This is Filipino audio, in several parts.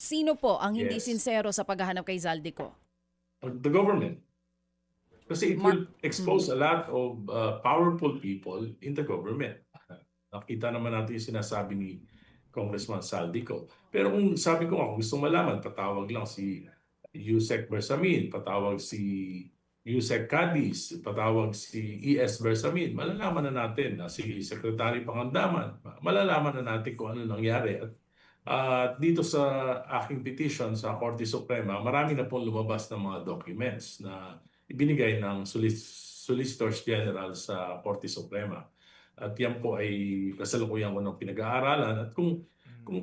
Sino po ang hindi Yes. sincero sa paghahanap kay Zaldico? The government. Kasi it Ma- will expose a lot of powerful people in the government. Nakita naman natin yung sinasabi ni Congressman Saldico. Pero kung sabi ko nga, kung gusto malaman, patawag lang si Yusek Bersamin, patawag si Yusek Cadiz, patawag si E.S. Bersamin, malalaman na natin na si Secretary Pangandaman, malalaman na natin kung ano nangyari. At dito sa aking petition sa Korte Suprema, marami na pong lumabas ng mga documents na ibinigay ng Solicitors General sa Korte Suprema. At yan po ay kasalukuyan ko ng pinag-aaralan. At kung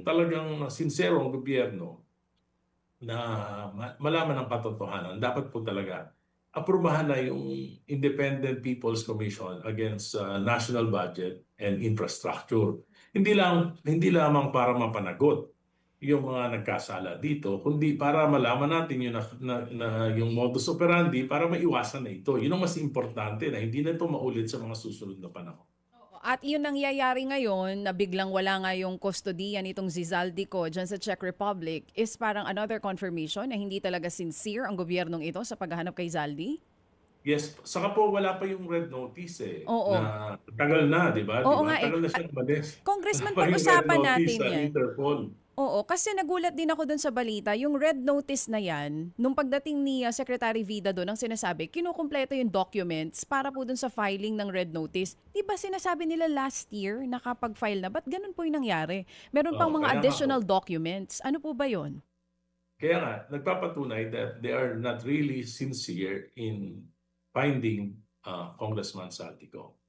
talagang sincero ang gobyerno na malaman ang katotohanan, dapat po talaga aprubahan na yung Independent People's Commission against National Budget and Infrastructure. Hindi lamang para mapanagot yung mga nagkasala dito, kundi para malaman natin yung modus operandi para maiwasan na ito. Yun ang mas importante na hindi na ito maulit sa mga susunod na panahon. At yun nangyayari ngayon na biglang wala nga yung kustodiya nitong Zaldico dyan sa Czech Republic is parang another confirmation na hindi talaga sincere ang gobyernong ito sa paghahanap kay Zaldi? Yes, saka po wala pa yung red notice Oo. na tagal na, di ba? Oo nga eh. Tagal na siya umalis. Congressman, Wala pa yung red pag-usapan notice natin sa yan. Interpol. Oo, kasi nagulat din ako dun sa balita, yung red notice na yan, nung pagdating ni Secretary Vida doon, ang sinasabi, kinukumpleto yung documents para po dun sa filing ng red notice. Di ba sinasabi nila last year nakapag-file na? Ba't ganun po yung nangyari? Meron pang Oo, mga kaya nga additional po. documents. Ano po ba yon? Kaya nga, nagpapatunay that they are not really sincere in finding Congressman Saltico.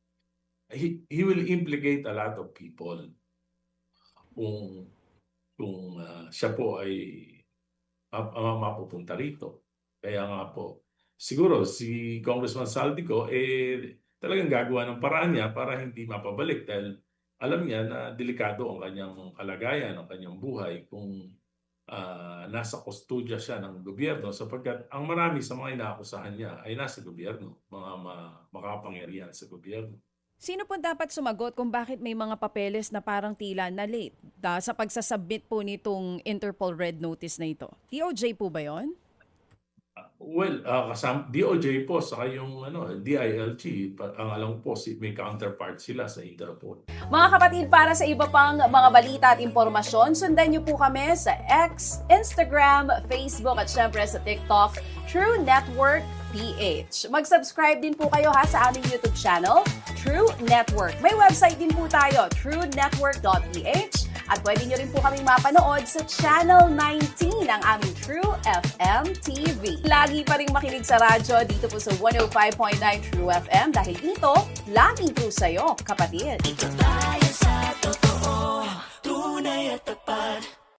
He will implicate a lot of people kung siya po ay mapupunta rito. Kaya nga po, siguro si Congressman Saldico talagang gagawa ng paraan niya para hindi mapabalik dahil alam niya na delikado ang kanyang kalagayan, ang kanyang buhay kung nasa kustodya siya ng gobyerno sapagkat ang marami sa mga inaakusahan niya ay nasa gobyerno, mga makapangyarihan sa gobyerno. Sino po dapat sumagot kung bakit may mga papeles na parang tila na late sa pagsasubmit po nitong Interpol Red Notice na ito? DOJ po ba yon? Well, DOJ po saka yung DILG, ang alam po may counterpart sila sa Interpol. Mga kapatid, para sa iba pang mga balita at impormasyon, sundan niyo po kami sa X, Instagram, Facebook at syempre sa TikTok, True Network PH. Mag-subscribe din po kayo sa aming YouTube channel, True Network. May website din po tayo, truenetwork.ph. At pwede nyo rin po kaming mapanood sa Channel 19 ng aming True FM TV. Lagi pa rin makinig sa radyo dito po sa 105.9 True FM dahil dito, laging true sa'yo, kapatid.